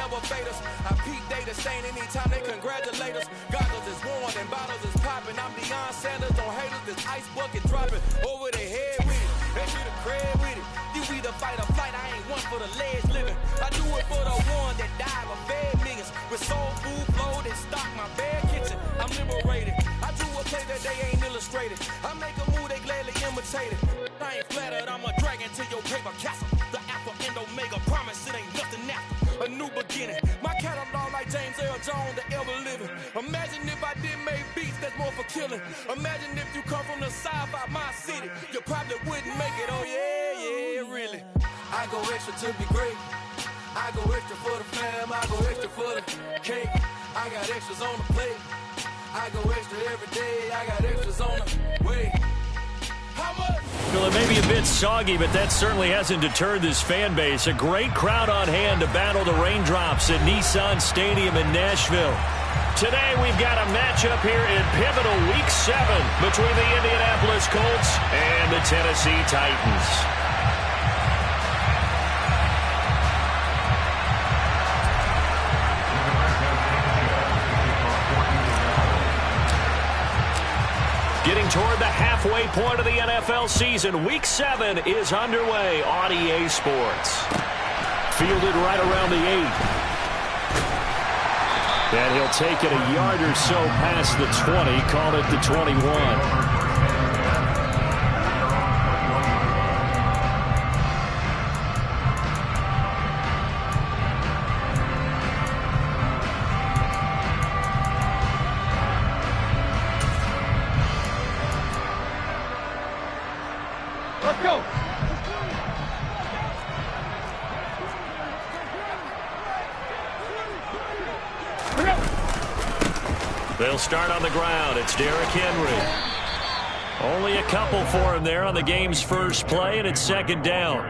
elevators. I peep data stain anytime they congratulate us. Goggles is worn and bottles is popping. I'm Deion Sanders on haters, this ice bucket dropping over their head with it. They should have cred with it. You either fight or flight, I ain't one for the ledge living. I do it for the one that died or fed millions. With soul food flow that stock my bad kitchen. I'm liberated. I do a play that they ain't illustrated. I make a move they gladly imitate it. I ain't flattered, I'm a dragon to your paper castle. The Alpha and Omega, promise it ain't nothing after. A new beginning. My catalog like James Earl Jones, the ever living. Imagine if I did make beats that's more for killing. Imagine if you come from the south out my city. You probably wouldn't make it, oh yeah, really. I go extra to be great. I go extra for the fam, I go extra for the cake. I got extras on the plate. I go extra every day, I got extras on the way. How much? Well, it may be a bit soggy, but that certainly hasn't deterred this fan base. A great crowd on hand to battle the raindrops at Nissan Stadium in Nashville. Today we've got a matchup here in pivotal Week 7 between the Indianapolis Colts and the Tennessee Titans. Getting toward the halfway point of the NFL season, Week 7 is underway on EA Sports. Fielded right around the 8. And he'll take it a yard or so past the 20, call it the 21. They'll start on the ground. It's Derrick Henry. Only a couple for him there on the game's first play, and it's second down.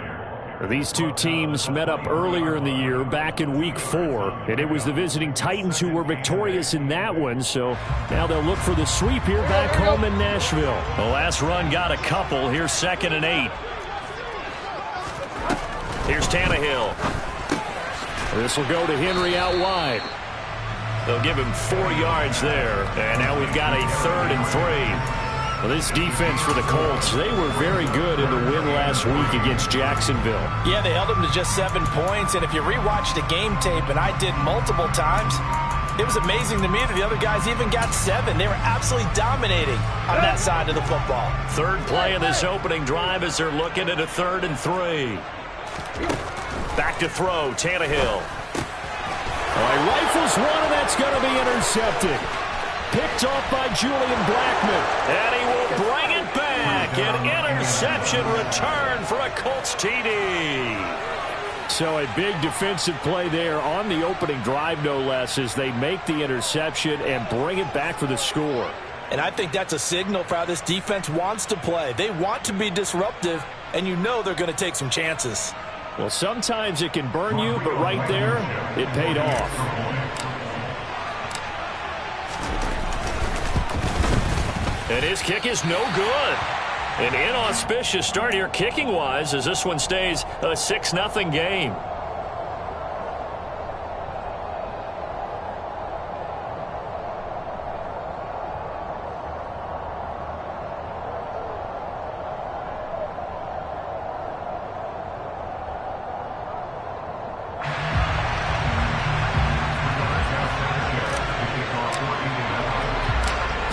These two teams met up earlier in the year, back in Week 4, and it was the visiting Titans who were victorious in that one, so now they'll look for the sweep here back home in Nashville. The last run got a couple. Here's 2nd and 8. Here's Tannehill. This will go to Henry out wide. They'll give him 4 yards there, and now we've got a 3rd and 3. Well, this defense for the Colts, they were very good in the win last week against Jacksonville. Yeah, they held them to just 7 points, and if you rewatch the game tape, and I did multiple times, it was amazing to me that the other guys even got 7. They were absolutely dominating on that side of the football. Third play of this opening drive as they're looking at a 3rd and 3. Back to throw, Tannehill. Well, he rifles one, and that's going to be intercepted. Picked off by Julian Blackmon. And he will bring it back. An interception return for a Colts TD. So a big defensive play there on the opening drive, no less, as they make the interception and bring it back for the score. And I think that's a signal for how this defense wants to play. They want to be disruptive, and you know they're going to take some chances. Well, sometimes it can burn you, but right there, it paid off. And his kick is no good. An inauspicious start here kicking-wise as this one stays a 6-0 game.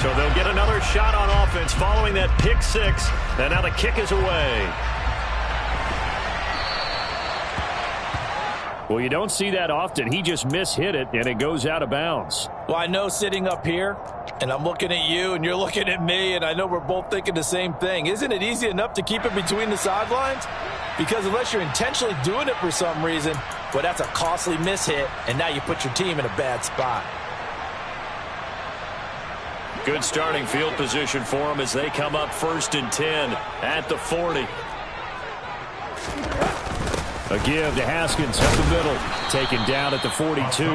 So they'll get another shot on offense following that pick 6. And now the kick is away. Well, you don't see that often. He just mishit it, and it goes out of bounds. Well, I know sitting up here, and I'm looking at you, and you're looking at me, and I know we're both thinking the same thing. Isn't it easy enough to keep it between the sidelines? Because unless you're intentionally doing it for some reason, well, that's a costly mishit, and now you put your team in a bad spot. Good starting field position for them as they come up 1st and 10 at the 40. A give to Haskins up the middle. Taken down at the 42.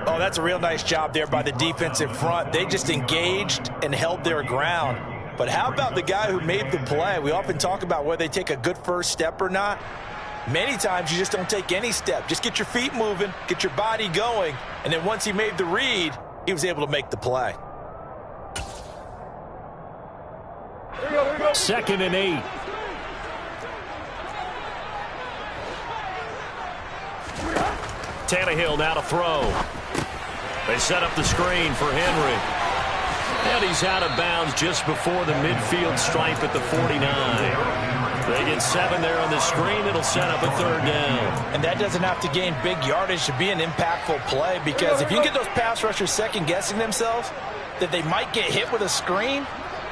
Oh, that's a real nice job there by the defensive front. They just engaged and held their ground. But how about the guy who made the play? We often talk about whether they take a good first step or not. Many times you just don't take any step. Just get your feet moving, get your body going, and then once he made the read, he was able to make the play. 2nd and 8. Tannehill now to throw. They set up the screen for Henry. And he's out of bounds just before the midfield stripe at the 49. They get 7 there on the screen. It'll set up a 3rd down. And that doesn't have to gain big yardage to be an impactful play, because if you get those pass rushers second-guessing themselves that they might get hit with a screen,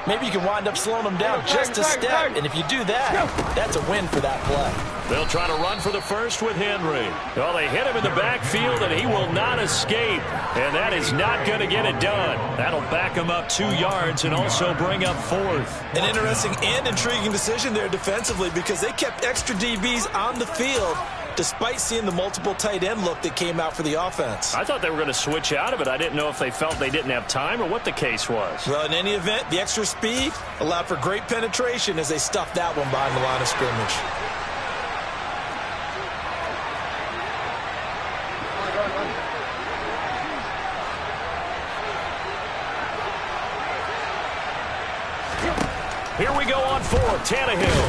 maybe you can wind up slowing them down just a step. And if you do that, that's a win for that play. They'll try to run for the first with Henry. Well, they hit him in the backfield, and he will not escape. And that is not going to get it done. That'll back him up 2 yards and also bring up 4th. An interesting and intriguing decision there defensively, because they kept extra DBs on the field despite seeing the multiple tight end look that came out for the offense. I thought they were going to switch out of it. I didn't know if they felt they didn't have time or what the case was. Well, in any event, the extra speed allowed for great penetration as they stuffed that one behind the line of scrimmage. Here we go on 4th, Tannehill.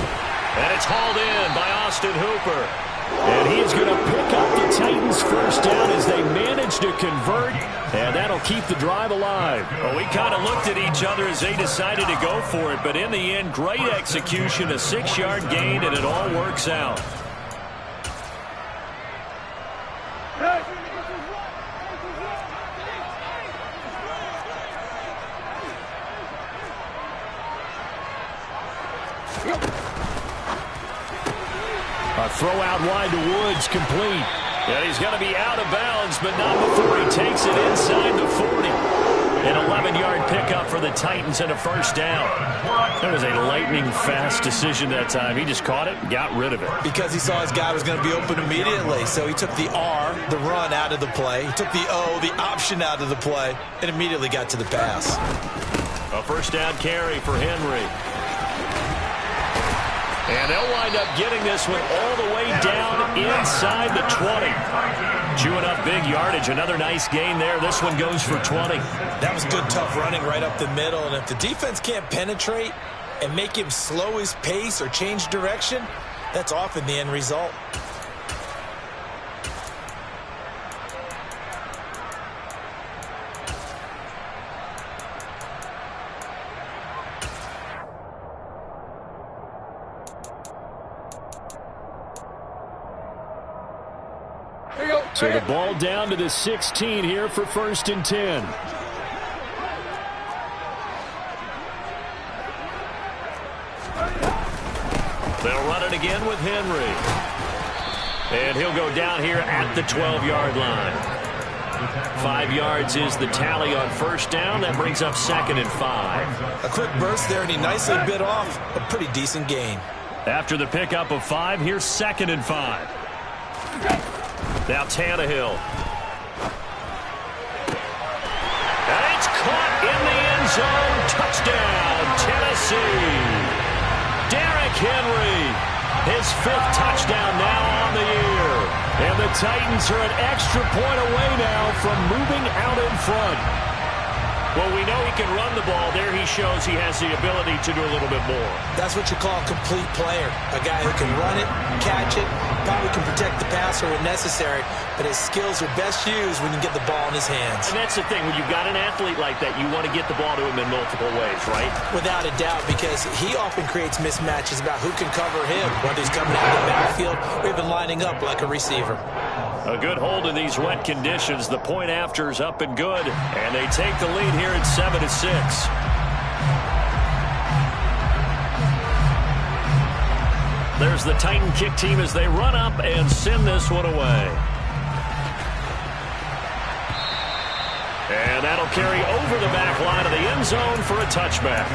And it's hauled in by Austin Hooper. And he's going to pick up the Titans' first down as they manage to convert, and that'll keep the drive alive. Well, we kind of looked at each other as they decided to go for it, but in the end, great execution, a 6-yard gain, and it all works out. A throw out wide to Woods, complete. And he's going to be out of bounds, but not before he takes it inside the 40. An 11-yard pickup for the Titans and a first down. That was a lightning-fast decision that time. He just caught it and got rid of it. Because he saw his guy was going to be open immediately, so he took the R, the run, out of the play. He took the O, the option, out of the play, and immediately got to the pass. A first down carry for Henry. And they'll wind up getting this one all the way down inside the 20. Chewing up big yardage. Another nice gain there. This one goes for 20. That was good, tough running right up the middle. And if the defense can't penetrate and make him slow his pace or change direction, that's often the end result. So the ball down to the 16 here for 1st and 10. They'll run it again with Henry. And he'll go down here at the 12-yard line. 5 yards is the tally on first down. That brings up 2nd and 5. A quick burst there, and he nicely bit off a pretty decent gain. After the pickup of 5, here's 2nd and 5. Now Tannehill. And it's caught in the end zone. Touchdown, Tennessee. Derrick Henry, his 5th touchdown now on the year. And the Titans are an extra point away now from moving out in front. Well, we know he can run the ball. There he shows he has the ability to do a little bit more. That's what you call a complete player. A guy who can run it, catch it, probably can protect the passer when necessary, but his skills are best used when you get the ball in his hands. And that's the thing. When you've got an athlete like that, you want to get the ball to him in multiple ways, right? Without a doubt, because he often creates mismatches about who can cover him, whether he's coming out of the backfield or even lining up like a receiver. A good hold in these wet conditions. The point after is up and good, and they take the lead here at 7-6. There's the Titan kick team as they run up and send this one away. And that'll carry over the back line of the end zone for a touchback.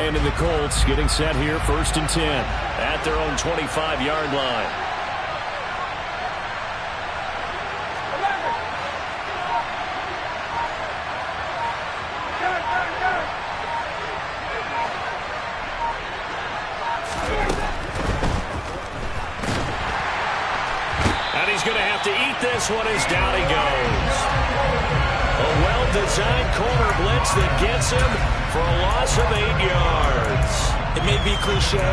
playing in the Colts, getting set here, 1st and 10 at their own 25-yard line. And he's going to have to eat this one as down he goes. A well-designed corner blitz that gets him for a loss of 8 yards. It may be cliche,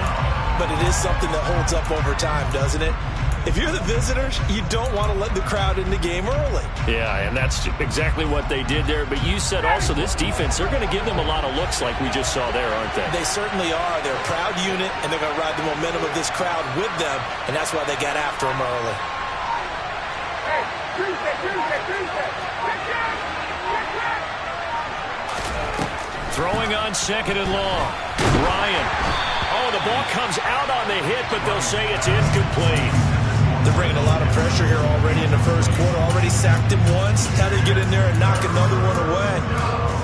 but it is something that holds up over time, doesn't it? If you're the visitors, you don't want to let the crowd in the game early. Yeah, and that's exactly what they did there. But you said also this defense, they're going to give them a lot of looks like we just saw there, aren't they? They certainly are. They're a proud unit, and they're going to ride the momentum of this crowd with them, and that's why they got after them early. Throwing on 2nd and long. Ryan. Oh, the ball comes out on the hit, but they'll say it's incomplete. They're bringing a lot of pressure here already in the first quarter. Already sacked him once. How to get in there and knock another one away.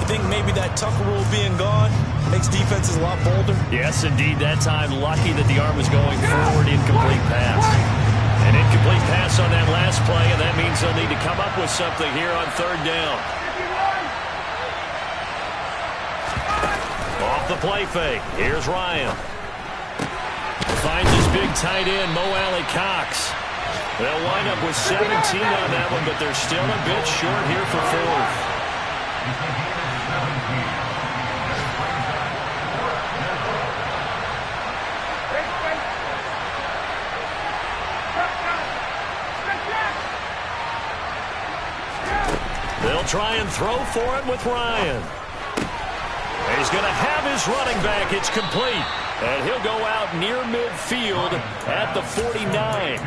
You think maybe that Tucker rule being gone makes defenses a lot bolder? Yes, indeed. That time, lucky that the arm was going forward. Incomplete pass. An incomplete pass on that last play, and that means they'll need to come up with something here on 3rd down. Off the play fake. Here's Ryan. Finds his big tight end, Mo Alley-Cox. They'll wind up with 17 on that one, but they're still a bit short here for 4th. They'll try and throw for it with Ryan. He's going to have his running back. It's complete. And he'll go out near midfield at the 49.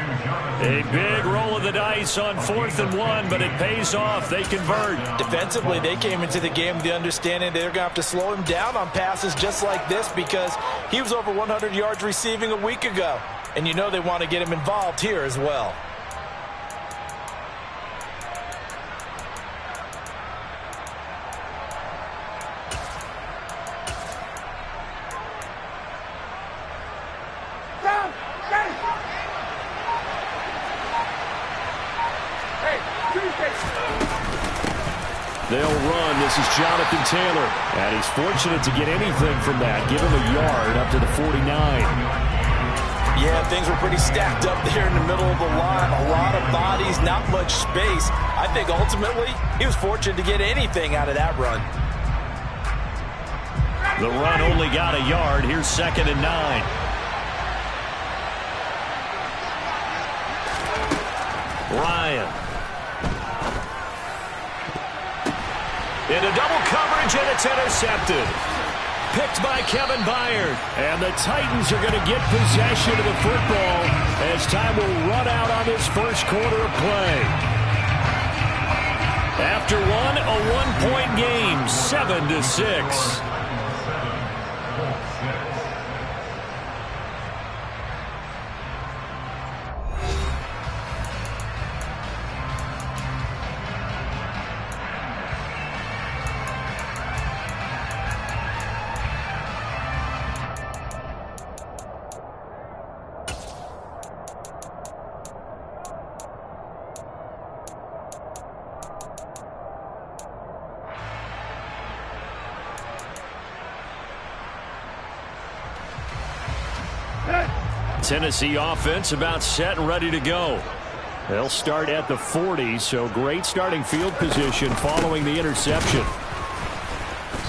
A big roll of the dice on 4th and 1, but it pays off. They convert. Defensively, they came into the game with the understanding they're going to have to slow him down on passes just like this because he was over 100 yards receiving a week ago. And you know they want to get him involved here as well. They'll run. This is Jonathan Taylor. And he's fortunate to get anything from that. Give him a yard up to the 49. Yeah, things were pretty stacked up there in the middle of the line. A lot of bodies, not much space. I think ultimately he was fortunate to get anything out of that run. The run only got a yard. Here's 2nd and 9. Ryan. Into double coverage, and it's intercepted. Picked by Kevin Byard. And the Titans are going to get possession of the football as time will run out on this first quarter of play. After one, a one-point game, 7-6. Tennessee offense about set and ready to go. They'll start at the 40, so great starting field position following the interception.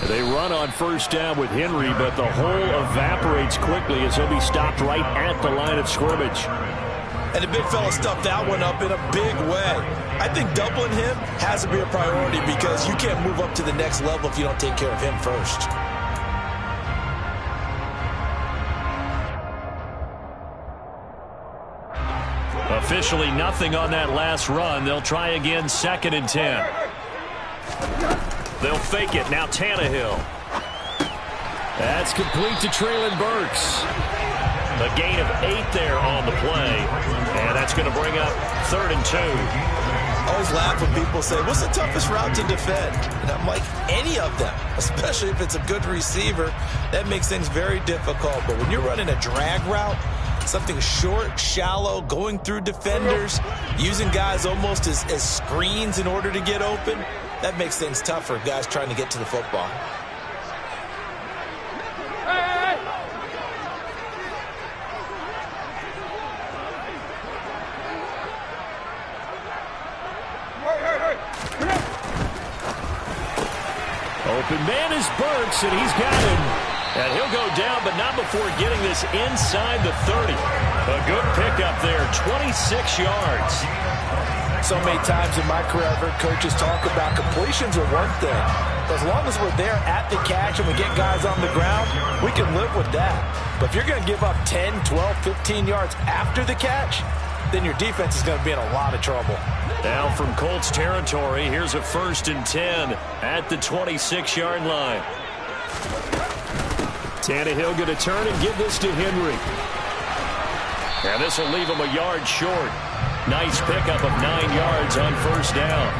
They run on 1st down with Henry, but the hole evaporates quickly as he'll be stopped right at the line of scrimmage. And the big fella stuffed that one up in a big way. I think doubling him has to be a priority because you can't move up to the next level if you don't take care of him first. Officially nothing on that last run. They'll try again, 2nd and 10. They'll fake it. Now Tannehill. That's complete to Treylon Burks. A gain of 8 there on the play. And that's That's going to bring up 3rd and 2. I always laugh when people say, what's the toughest route to defend? And I'm like, any of them, especially if it's a good receiver. That makes things very difficult. But when you're running a drag route, something short, shallow, going through defenders, using guys almost as screens in order to get open, that makes things tough for guys trying to get to the football. Open man is Burks, and he's got him. And he'll go down, but not before getting this inside the 30. A good pickup there, 26 yards. So many times in my career, I've heard coaches talk about completions are one thing. But as long as we're there at the catch and we get guys on the ground, we can live with that. But if you're going to give up 10, 12, 15 yards after the catch, then your defense is going to be in a lot of trouble. Now from Colts territory, here's a 1st and 10 at the 26-yard line. Tannehill going to turn and give this to Henry. And this will leave him a yard short. Nice pickup of 9 yards on 1st down.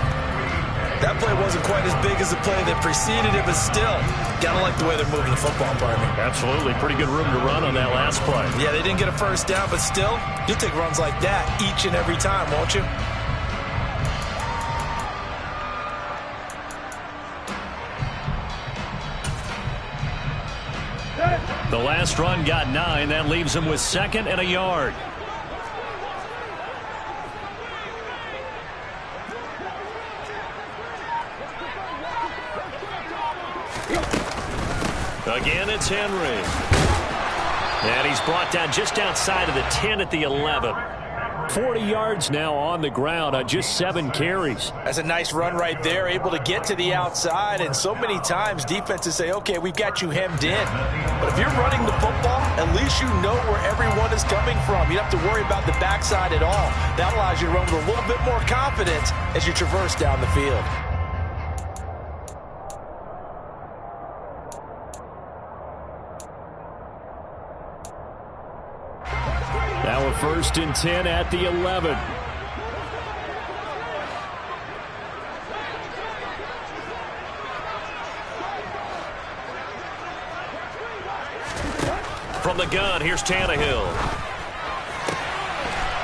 That play wasn't quite as big as the play that preceded it, but still, gotta like the way they're moving the football, partner. Absolutely. Pretty good room to run on that last play. Yeah, they didn't get a 1st down, but still, you'll take runs like that each and every time, won't you? The last run got 9. That leaves him with 2nd and a yard. Again, it's Henry. And he's brought down just outside of the 10 at the 11. 40 yards now on the ground on just 7 carries. That's a nice run right there, able to get to the outside. And so many times defenses say, okay, we've got you hemmed in. But if you're running the football, at least you know where everyone is coming from. You don't have to worry about the backside at all. That allows you to run with a little bit more confidence as you traverse down the field. Now a 1st and 10 at the 11. From the gun, here's Tannehill.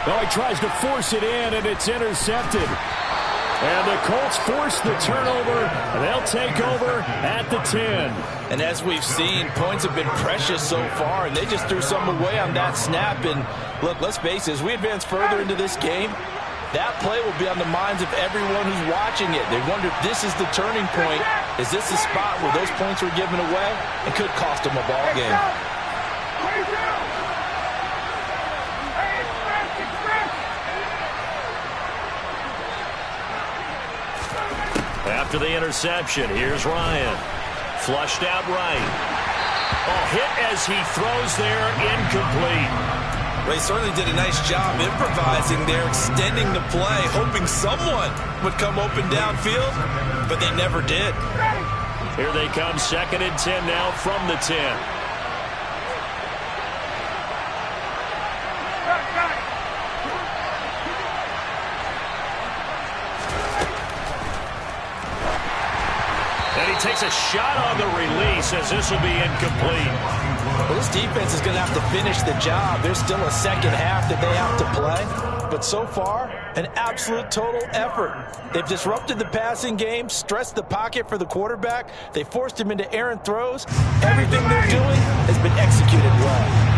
Oh, he tries to force it in, and it's intercepted. And the Colts force the turnover, and they'll take over at the 10. And as we've seen, points have been precious so far, and they just threw some away on that snap. And look, let's face it, as we advance further into this game, that play will be on the minds of everyone who's watching it. They wonder if this is the turning point. Is this the spot where those points were given away and could cost them a ball game? After the interception, here's Ryan. Flushed out right. Oh, hit as he throws there, incomplete. Well, he certainly did a nice job improvising there, extending the play, hoping someone would come open downfield, but they never did. Here they come, 2nd and 10 now from the 10. And he takes a shot on the release as this will be incomplete. Well, this defense is going to have to finish the job. There's still a second half that they have to play. But so far, an absolute total effort. They've disrupted the passing game, stressed the pocket for the quarterback. They forced him into errant throws. Everything they're doing has been executed well.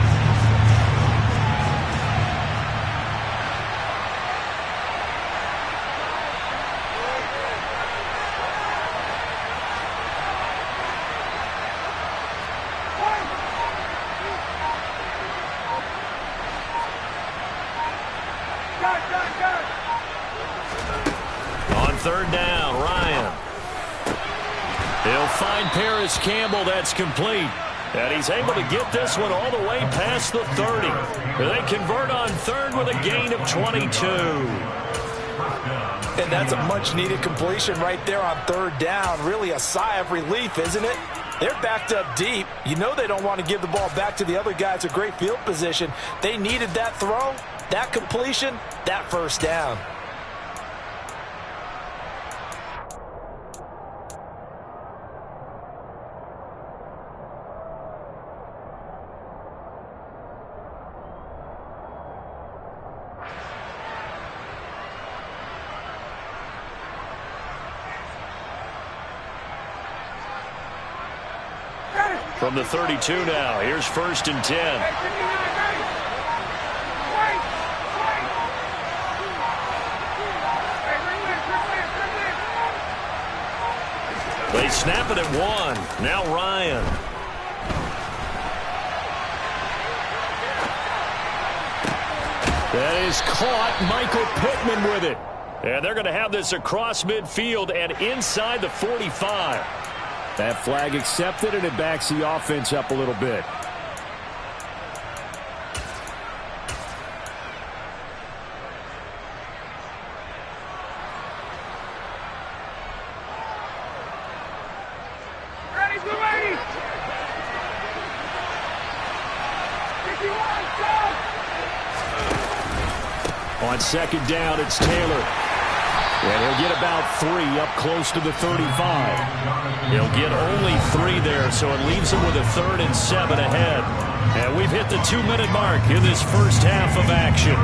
On 3rd down, Ryan. He'll find Paris Campbell. That's complete. And he's able to get this one all the way past the 30. They convert on 3rd with a gain of 22. And that's a much-needed completion right there on 3rd down. Really a sigh of relief, isn't it? They're backed up deep. You know they don't want to give the ball back to the other guys. A great field position. They needed that throw, That completion, that first down. From the 32 now, here's 1st and 10. They snap it at 1. Now Ryan. That is caught. Michael Pittman with it. And they're going to have this across midfield and inside the 45. That flag accepted, and it backs the offense up a little bit. On 2nd down, it's Taylor. And he'll get about 3 up close to the 35. He'll get only 3 there, so it leaves him with a 3rd and 7 ahead. And we've hit the 2-minute mark in this first half of action.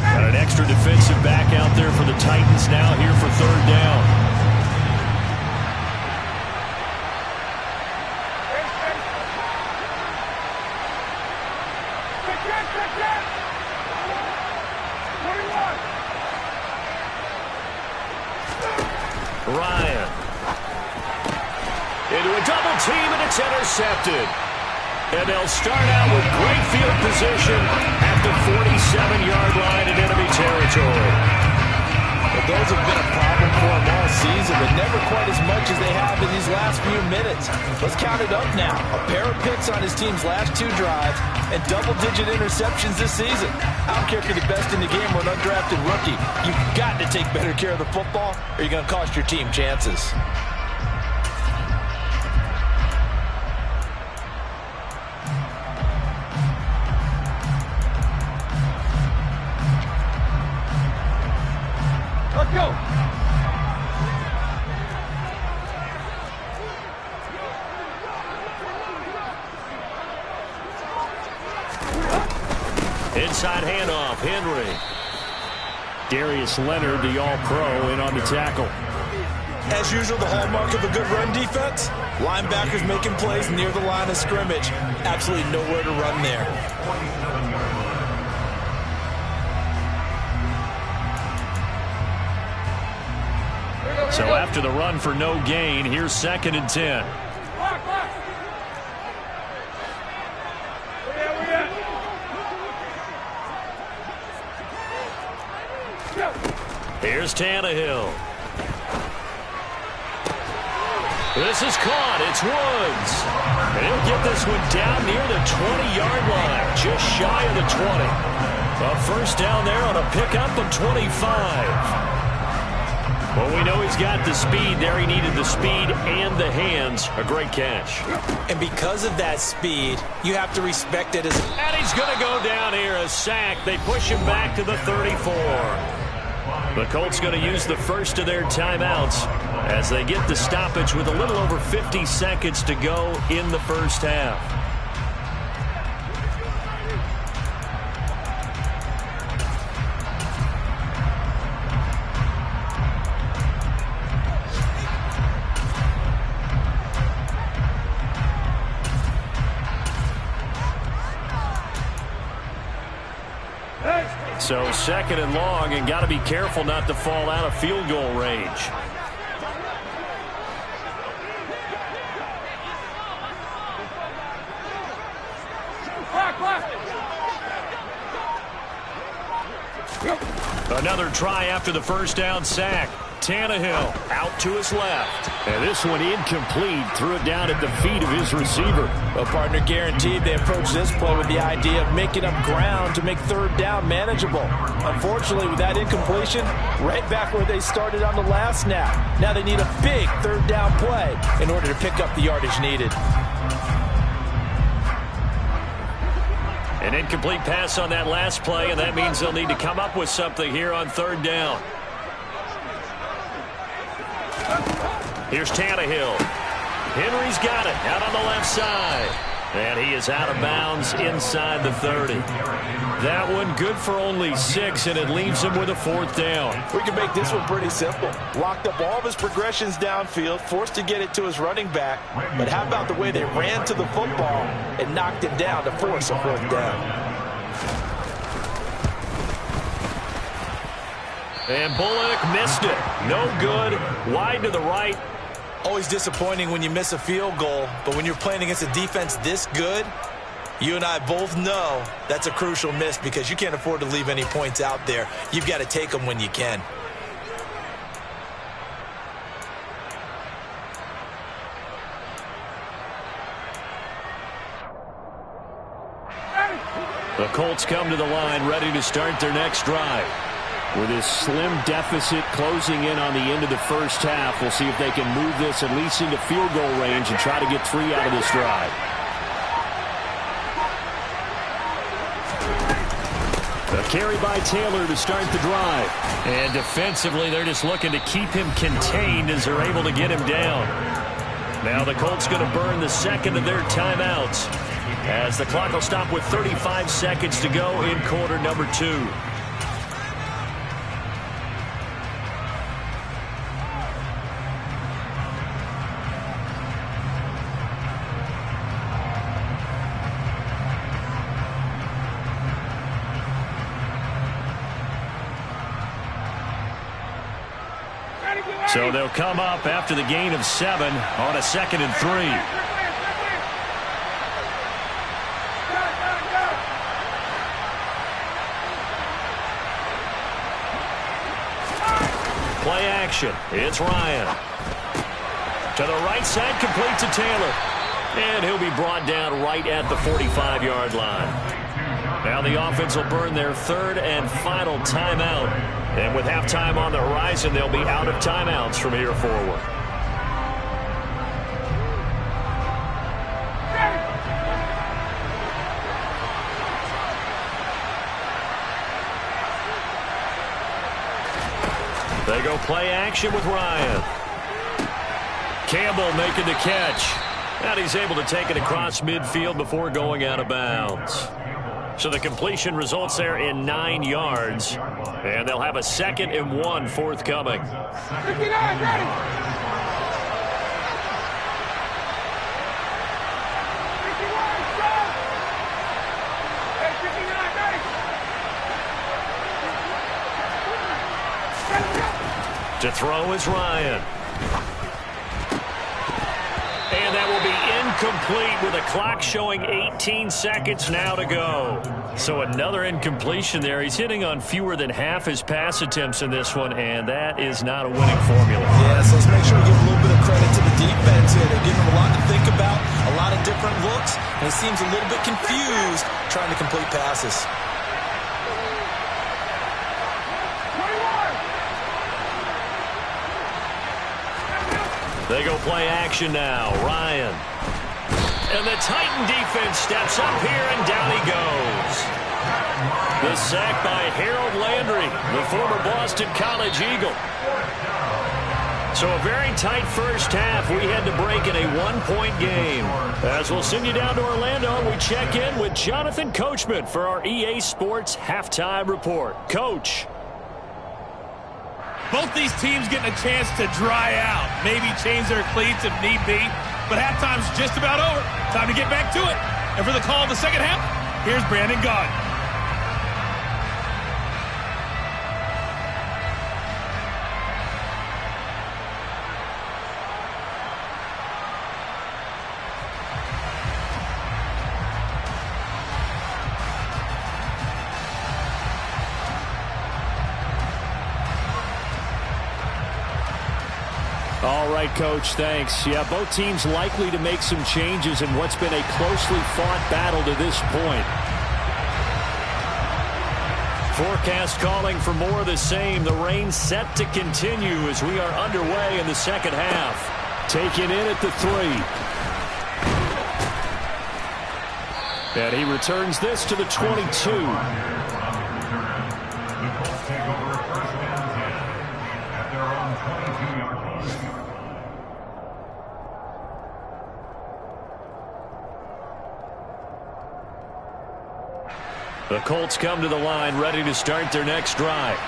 Got an extra defensive back out there for the Titans now here for 3rd down. Ryan. Into a double team, and it's intercepted. And they'll start out with great field position at the 47-yard line in enemy territory. But those have been a problem for them all season, but never quite as much as they have in these last few minutes. Let's count it up now. A pair of picks on his team's last 2 drives and double-digit interceptions this season. I don't care if you're the best in the game or an undrafted rookie. You've got to take better care of the football or you're going to cost your team chances. Let's go. Inside handoff, Henry. Darius Leonard, the All-Pro, in on the tackle. As usual, the hallmark of a good run defense, linebackers making plays near the line of scrimmage. Absolutely nowhere to run there. So after the run for no gain, here's 2nd and 10. Here's Tannehill. This is caught. It's Woods. And he'll get this one down near the 20-yard line, just shy of the 20. A first down there on a pickup of 25. Well, we know he's got the speed there. He needed the speed and the hands. A great catch. And because of that speed, you have to respect it. And he's going to go down here, a sack. They push him back to the 34. The Colts going to use the first of their timeouts as they get the stoppage with a little over 50 seconds to go in the first half. So 2nd and long, and got to be careful not to fall out of field goal range. Another try after the first down sack. Tannehill out to his left. And this one incomplete. Threw it down at the feet of his receiver. Well, partner, guaranteed they approach this play with the idea of making up ground to make third down manageable. Unfortunately, with that incompletion, right back where they started on the last snap. Now they need a big third down play in order to pick up the yardage needed. An incomplete pass on that last play, and that means they'll need to come up with something here on third down. Here's Tannehill. Henry's got it out on the left side. And he is out of bounds inside the 30. That one good for only 6, and it leaves him with a fourth down. We can make this one pretty simple. Locked up all of his progressions downfield, forced to get it to his running back. But how about the way they ran to the football and knocked it down to force a fourth down? And Bullock missed it. No good. Wide to the right. Always disappointing when you miss a field goal, but when you're playing against a defense this good, you and I both know that's a crucial miss because you can't afford to leave any points out there. You've got to take them when you can. The Colts come to the line ready to start their next drive. With this slim deficit closing in on the end of the first half, we'll see if they can move this at least into field goal range and try to get 3 out of this drive. A carry by Taylor to start the drive. And defensively, they're just looking to keep him contained as they're able to get him down. Now the Colts going to burn the second of their timeouts as the clock will stop with 35 seconds to go in quarter number 2. So they'll come up after the gain of 7 on a 2nd and 3. Play action. It's Ryan. To the right side, complete to Taylor. And he'll be brought down right at the 45-yard line. Now the offense will burn their third and final timeout. And with halftime on the horizon, they'll be out of timeouts from here forward. They go play action with Ryan. Campbell making the catch. And he's able to take it across midfield before going out of bounds. So the completion results there in 9 yards. And they'll have a 2nd and 1 forthcoming. 59, ready. 59, ready. To throw is Ryan. And that will be incomplete with a clock showing 18 seconds now to go. So another incompletion there. He's hitting on fewer than half his pass attempts in this one, and that is not a winning formula. Yeah, so let's make sure we give a little bit of credit to the defense here. They're giving him a lot to think about, a lot of different looks, and he seems a little bit confused trying to complete passes. They go play action now. Ryan. And the Titan defense steps up here, and down he goes. The sack by Harold Landry, the former Boston College Eagle. So a very tight first half. We had to break in a 1-point game. As we'll send you down to Orlando, we check in with Jonathan Coachman for our EA Sports Halftime Report. Coach. Both these teams getting a chance to dry out, maybe change their cleats if need be, but halftime's just about over. Time to get back to it. And for the call of the second half, here's Brandon Gaudin. right, Coach. Thanks. Yeah, both teams likely to make some changes in what's been a closely fought battle to this point. Forecast calling for more of the same. The rain set to continue as we are underway in the second half. Taken in at the 3. And he returns this to the 22. The Colts come to the line ready to start their next drive.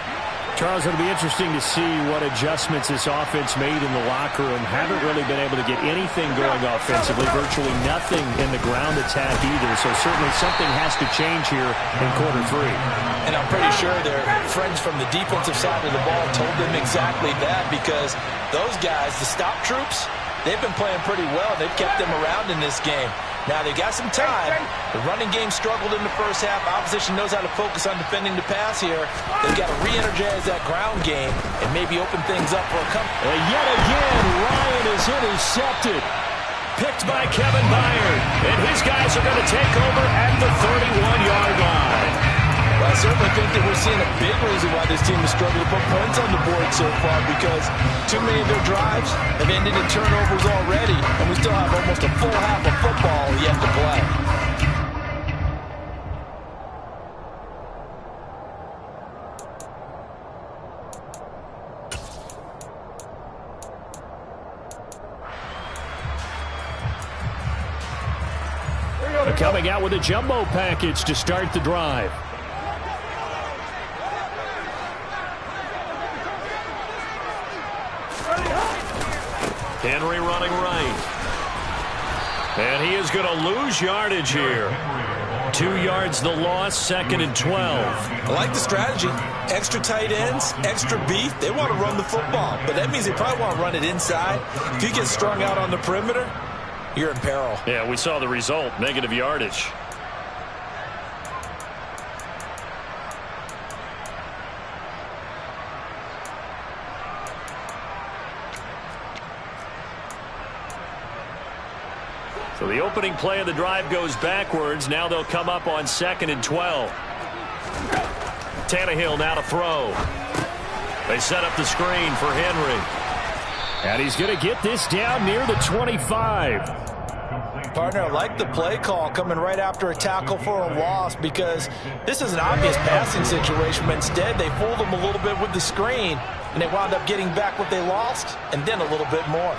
Charles, it'll be interesting to see what adjustments this offense made in the locker room. Haven't really been able to get anything going offensively, virtually nothing in the ground attack either. So certainly something has to change here in quarter 3. And I'm pretty sure their friends from the defensive side of the ball told them exactly that, because those guys, the stop troops, they've been playing pretty well. They've kept them around in this game. Now, they got some time. The running game struggled in the first half. Opposition knows how to focus on defending the pass here. They've got to re-energize that ground game and maybe open things up for a comeback. And yet again, Ryan is intercepted. Picked by Kevin Byard. And his guys are going to take over at the 31-yard line. Well, I certainly think that we're seeing a big reason why this team has struggled to put points on the board so far, because too many of their drives have ended in turnovers already, and we still have almost a full half of football yet to play. Coming out with a jumbo package to start the drive. Henry running right. And he is going to lose yardage here. 2 yards the loss, 2nd and 12. I like the strategy. Extra tight ends, extra beef. They want to run the football, but that means they probably want to run it inside. If you get strung out on the perimeter, you're in peril. Yeah, we saw the result, negative yardage. So the opening play of the drive goes backwards. Now they'll come up on 2nd and 12. Tannehill now to throw. They set up the screen for Henry. And he's going to get this down near the 25. Partner, I like the play call coming right after a tackle for a loss, because this is an obvious passing situation, but instead they fooled them a little bit with the screen, and they wound up getting back what they lost and then a little bit more.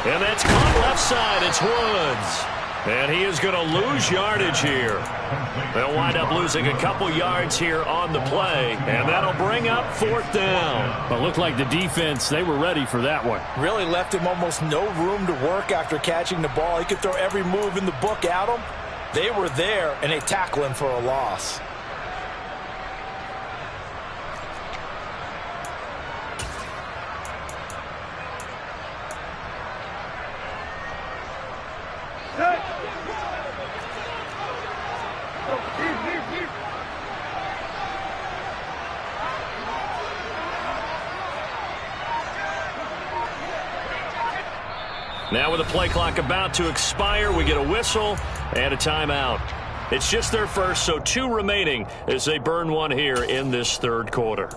And that's caught left side. It's Woods. And he is going to lose yardage here. They'll wind up losing a couple yards here on the play, and that'll bring up 4th down. But looked like the defense, they were ready for that one. Really left him almost no room to work after catching the ball. He could throw every move in the book at him. They were there, and they tackle him for a loss. Now with the play clock about to expire, we get a whistle and a timeout. It's just their first, so 2 remaining as they burn one here in this 3rd quarter.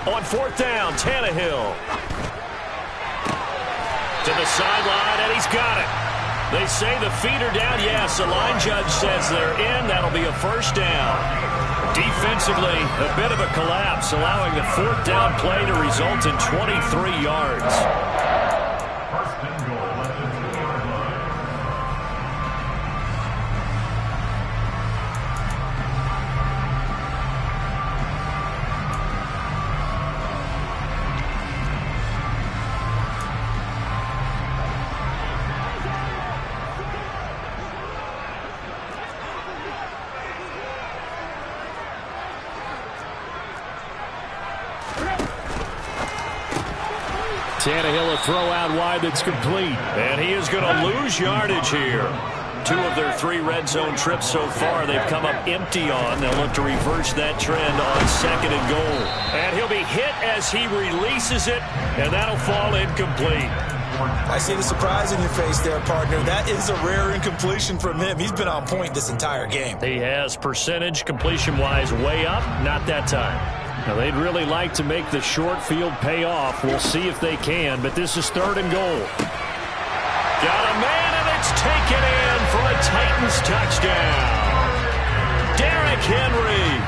On 4th down, Tannehill. To the sideline, and he's got it. They say the feet are down. Yes, the line judge says they're in. That'll be a 1st down. Defensively, a bit of a collapse, allowing the 4th down play to result in 23 yards. Tannehill, a throw out wide that's complete. And he is going to lose yardage here. 2 of their 3 red zone trips so far they've come up empty on. They'll look to reverse that trend on 2nd and goal. And he'll be hit as he releases it, and that'll fall incomplete. I see the surprise in your face there, partner. That is a rare incompletion from him. He's been on point this entire game. He has percentage completion-wise way up, not that time. Now, they'd really like to make the short field pay off. We'll see if they can, but this is 3rd and goal. Got a man, and it's taken in for a Titans touchdown. Derrick Henry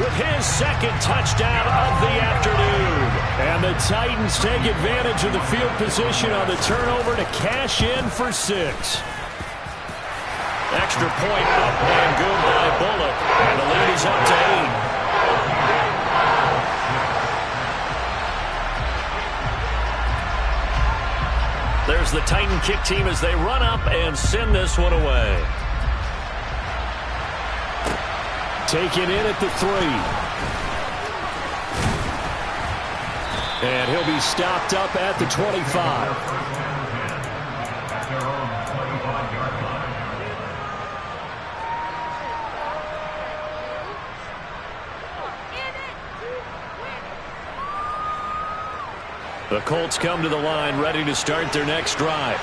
with his 2nd touchdown of the afternoon. And the Titans take advantage of the field position on the turnover to cash in for 6. Extra point up and good by Bullock. And the lead is up to 8. There's the Titan kick team as they run up and send this one away. Taken in at the 3. And he'll be stopped up at the 25. The Colts come to the line ready to start their next drive.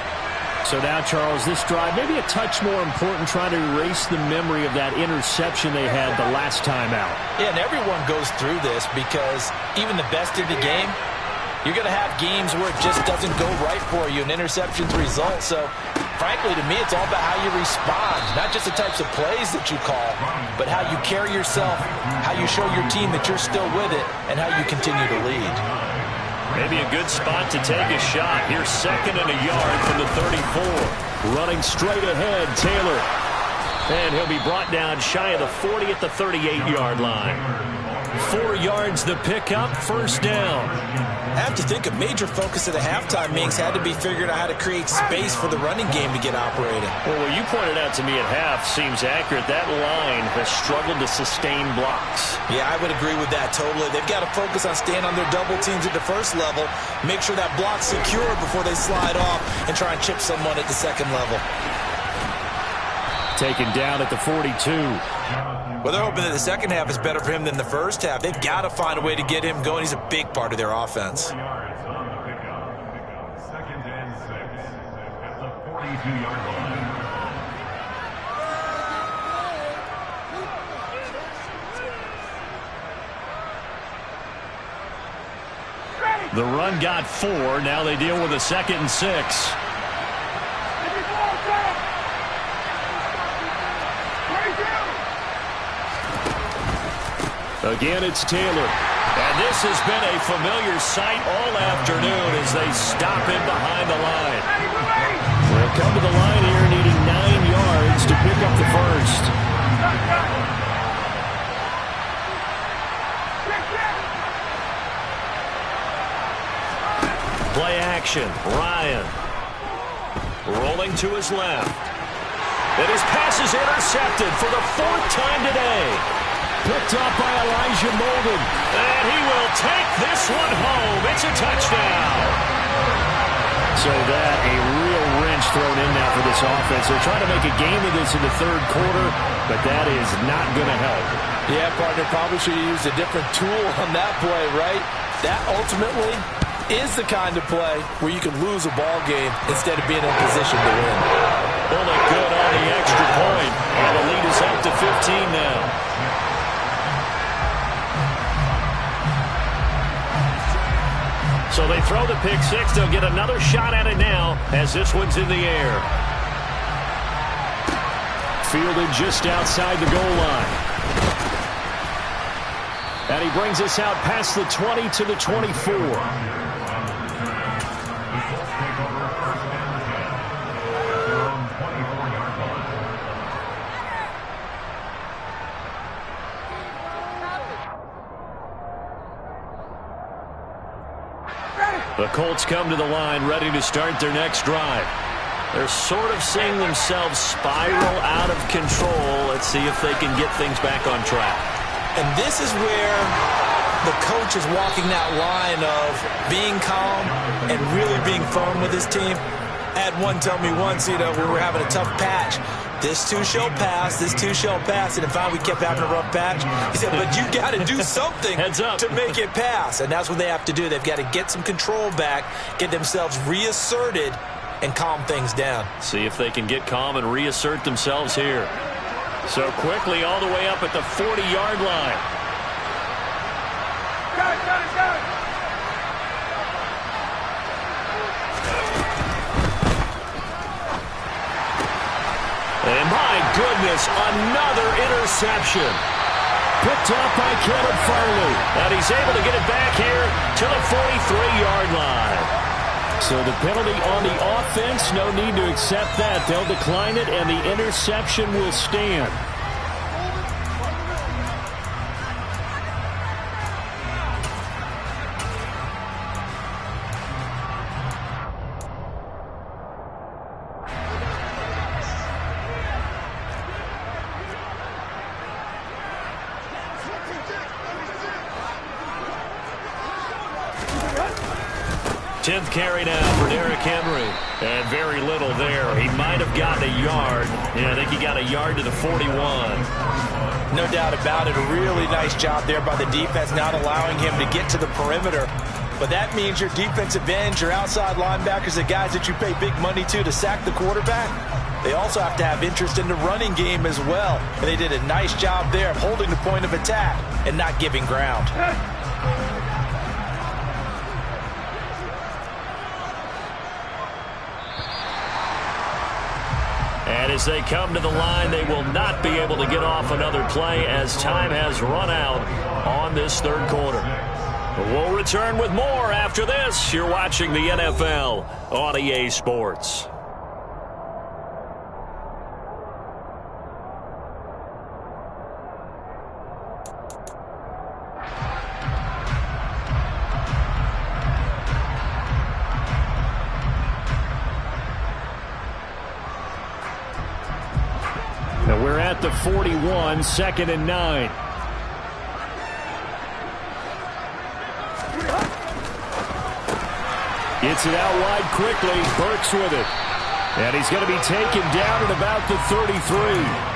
So now, Charles, this drive maybe a touch more important, trying to erase the memory of that interception they had the last time out. Yeah, and everyone goes through this because even the best in the game, you're going to have games where it just doesn't go right for you, and interceptions result. So, frankly, to me, it's all about how you respond, not just the types of plays that you call, but how you carry yourself, how you show your team that you're still with it, and how you continue to lead. Maybe a good spot to take a shot. Here's 2nd and a yard from the 34. Running straight ahead, Taylor. And he'll be brought down shy of the 40 at the 38-yard line. 4 yards the pickup, 1st down. I have to think a major focus of the halftime meetings had to be figuring out how to create space for the running game to get operating. Well, what you pointed out to me at half seems accurate. That line has struggled to sustain blocks. Yeah, I would agree with that totally. They've got to focus on staying on their double teams at the 1st level, make sure that block's secure before they slide off and try and chip someone at the 2nd level. Taken down at the 42. Well, they're hoping that the 2nd half is better for him than the 1st half. They've got to find a way to get him going. He's a big part of their offense. 2nd and 6 at the 42-yard line. The run got 4. Now they deal with a 2nd and 6. Again, it's Taylor. And this has been a familiar sight all afternoon as they stop him behind the line. They'll come to the line here needing 9 yards to pick up the 1st. Play action. Ryan. Rolling to his left. And his pass is intercepted for the 4th time today. Picked up by Elijah Molden. And he will take this one home. It's a touchdown. So that, a real wrench thrown in now for this offense. They're trying to make a game of this in the 3rd quarter, but that is not going to help. Yeah, partner, probably should have used a different tool on that play, right? That ultimately is the kind of play where you can lose a ball game instead of being in a position to win. Bullock good on the extra point. And the lead is up to 15 now. So they throw the pick 6. They'll get another shot at it now as this one's in the air. Fielded just outside the goal line. And he brings us out past the 20 to the 24. The Colts come to the line ready to start their next drive. They're sort of seeing themselves spiral out of control. Let's see if they can get things back on track. And this is where the coach is walking that line of being calm and really being firm with his team. I had one tell me once, we were having a tough patch. This too shall pass, this too shall pass. And in fact, we kept having a rough patch. He said, but you got to do something to make it pass. And that's what they have to do. They've got to get some control back, get themselves reasserted, and calm things down. See if they can get calm and reassert themselves here. So quickly all the way up at the 40-yard line. And my goodness, another interception. Picked up by Caleb Farley. And he's able to get it back here to the 43-yard line. So the penalty on the offense, no need to accept that. They'll decline it, and the interception will stand. Tenth carry now for Derrick Henry. And very little there. He might have gotten a yard. Yeah, I think he got a yard to the 41. No doubt about it. A really nice job there by the defense, not allowing him to get to the perimeter. But that means your defensive ends, your outside linebackers, the guys that you pay big money to sack the quarterback, they also have to have interest in the running game as well. And they did a nice job there of holding the point of attack and not giving ground. And as they come to the line, they will not be able to get off another play as time has run out on this third quarter. We'll return with more after this. You're watching the NFL on EA Sports. Now we're at the 41, 2nd and 9. Gets it out wide quickly. Burks with it. And he's going to be taken down at about the 33.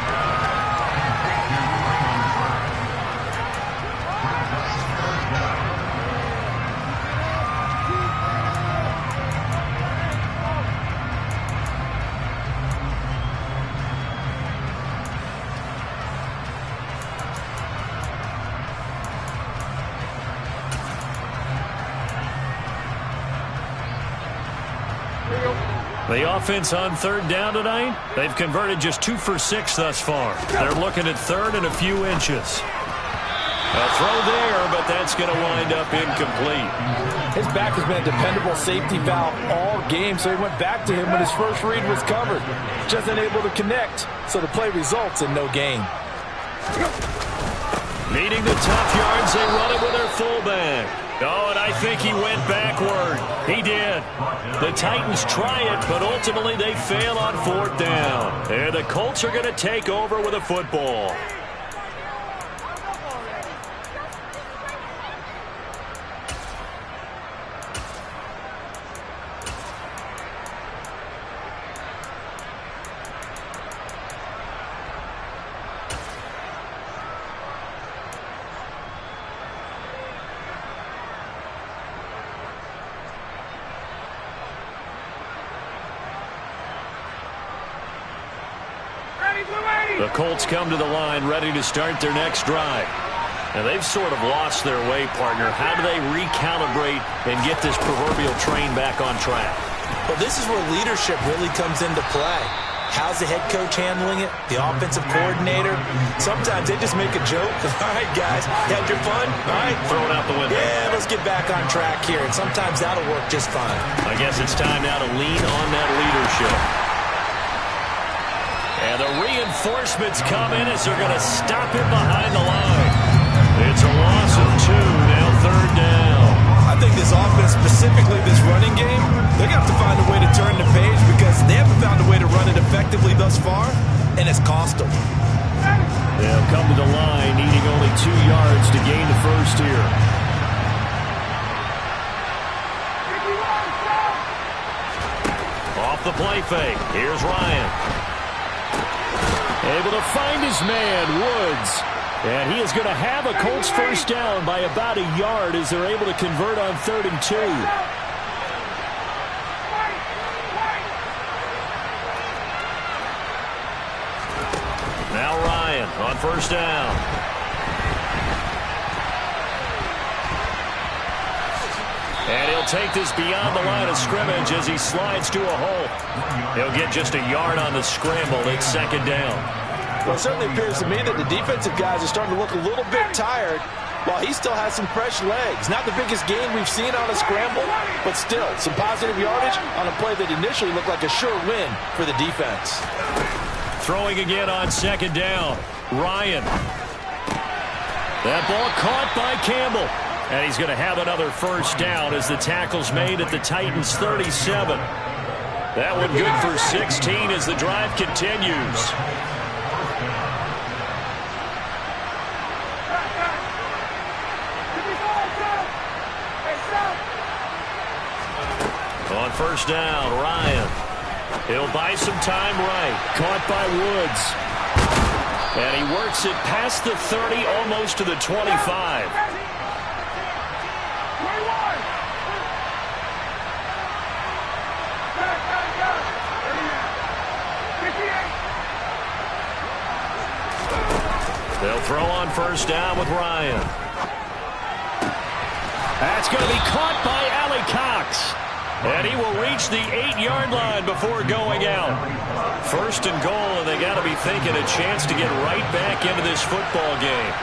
The offense on third down tonight, they've converted just 2 for 6 thus far. They're looking at third and a few inches. A throw there, but that's going to wind up incomplete. His back has been a dependable safety valve all game, so he went back to him when his first read was covered. Just unable to connect, so the play results in no gain. Needing the tough yards, they run it with their fullback. Oh, and I think he went backward. He did. The Titans try it, but ultimately they fail on fourth down. And the Colts are going to take over with a football. The Colts come to the line ready to start their next drive. And they've sort of lost their way, partner. How do they recalibrate and get this proverbial train back on track? Well, this is where leadership really comes into play. How's the head coach handling it? The offensive coordinator? Sometimes they just make a joke. All right, guys, had your fun? All right. Throw it out the window. Yeah, let's get back on track here. And sometimes that'll work just fine. I guess it's time now to lean on that leadership. And the reinforcements come in as they're going to stop him behind the line. It's a loss of 2, now third down. I think this offense, specifically this running game, they're going to have to find a way to turn the page because they haven't found a way to run it effectively thus far, and it's cost them. They'll come to the line, needing only 2 yards to gain the first here. Off the play fake. Here's Ryan. Able to find his man, Woods. And he is going to have a Colts first down by about a yard as they're able to convert on 3rd and 2. Now Ryan on first down. And he'll take this beyond the line of scrimmage as he slides to a hole. He'll get just a yard on the scramble. It's 2nd down. Well, it certainly appears to me that the defensive guys are starting to look a little bit tired while he still has some fresh legs. Not the biggest gain we've seen on a scramble, but still some positive yardage on a play that initially looked like a sure win for the defense. Throwing again on 2nd down. Ryan. That ball caught by Campbell. And he's going to have another first down as the tackle's made at the Titans' 37. That one good for 16 as the drive continues. On first down, Ryan. He'll buy some time right. Caught by Woods. And he works it past the 30, almost to the 25. They'll throw on first down with Ryan. That's going to be caught by Allie Cox. And he will reach the 8-yard line before going out. 1st and goal, and they got to be thinking a chance to get right back into this football game.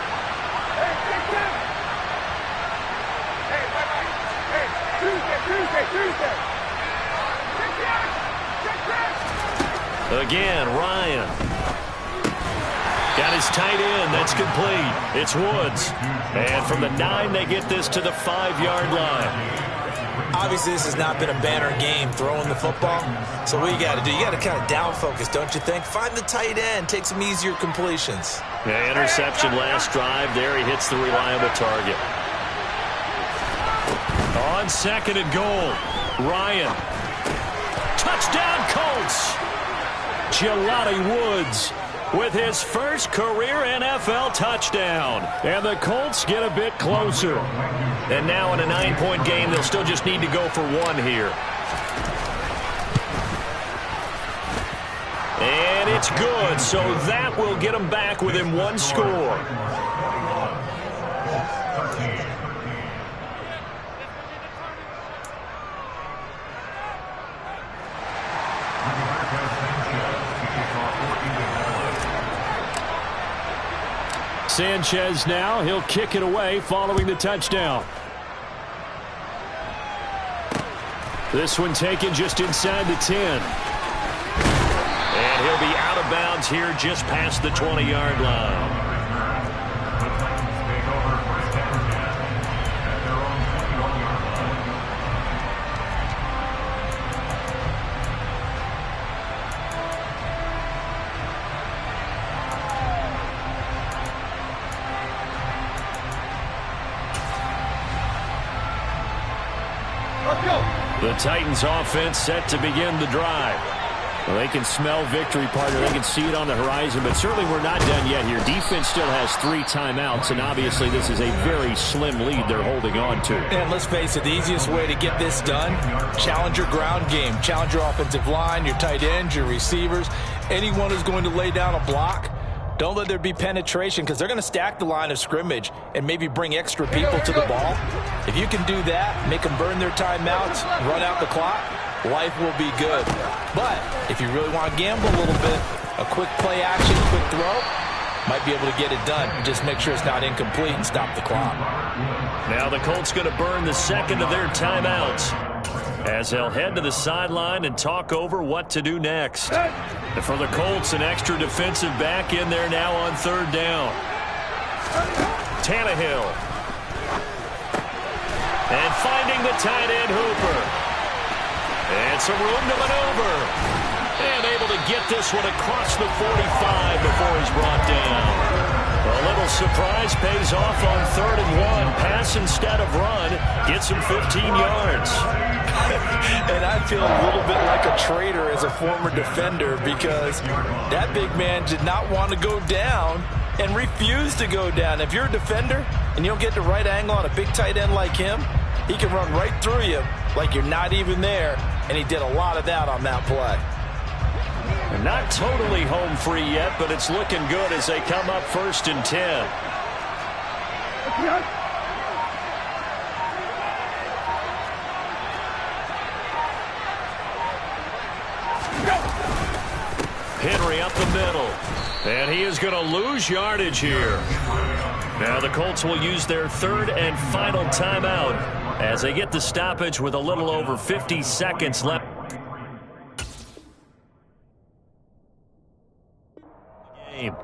Again, Ryan. Got his tight end. That's complete. It's Woods. And from the 9, they get this to the 5-yard line. Obviously, this has not been a banner game throwing the football. So what you got to do, you got to kind of down focus, don't you think? Find the tight end. Take some easier completions. Yeah, interception last drive. There he hits the reliable target. On 2nd and goal, Ryan. Touchdown, Colts. Jelani Woods with his first career NFL touchdown. And the Colts get a bit closer. And now in a 9-point game, they'll still just need to go for 1 here. And it's good, so that will get them back within 1 score. Sanchez now, he'll kick it away following the touchdown. This one taken just inside the 10. And he'll be out of bounds here just past the 20-yard line. The Titans offense set to begin the drive. Well, they can smell victory, partner. They can see it on the horizon, but certainly we're not done yet here. Defense still has 3 timeouts, and obviously this is a very slim lead they're holding on to. And let's face it, the easiest way to get this done, challenge your ground game. Challenge your offensive line, your tight ends, your receivers. Anyone who's going to lay down a block, don't let there be penetration because they're going to stack the line of scrimmage and maybe bring extra people to the ball. If you can do that, make them burn their timeouts, run out the clock, life will be good. But if you really want to gamble a little bit, a quick play action, quick throw, might be able to get it done. Just make sure it's not incomplete and stop the clock. Now the Colts going to burn the 2nd of their timeouts as they'll head to the sideline and talk over what to do next. And for the Colts, an extra defensive back in there now on 3rd down. Tannehill. And finding the tight end, Hooper. And some room to maneuver. And able to get this one across the 45 before he's brought down. A little surprise pays off on 3rd and 1. Pass instead of run. Gets him 15 yards. And I feel a little bit like a traitor as a former defender because that big man did not want to go down and refused to go down. If you're a defender and you don't get the right angle on a big tight end like him, he can run right through you like you're not even there, and he did a lot of that on that play. Not totally home free yet, but it's looking good as they come up 1st and 10. Henry up the middle. And he is going to lose yardage here. Now the Colts will use their 3rd and final timeout as they get the stoppage with a little over 50 seconds left. Game.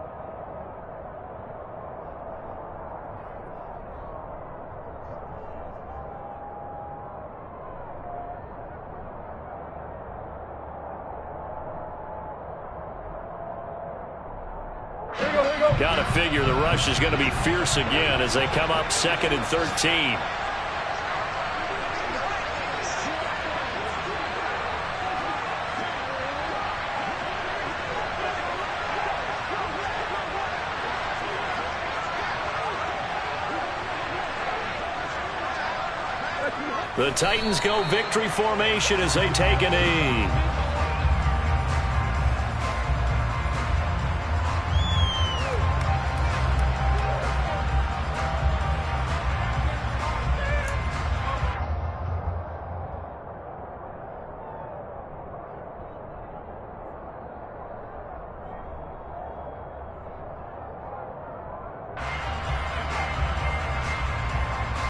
Got to figure the rush is going to be fierce again as they come up 2nd and 13. The Titans go victory formation as they take a knee.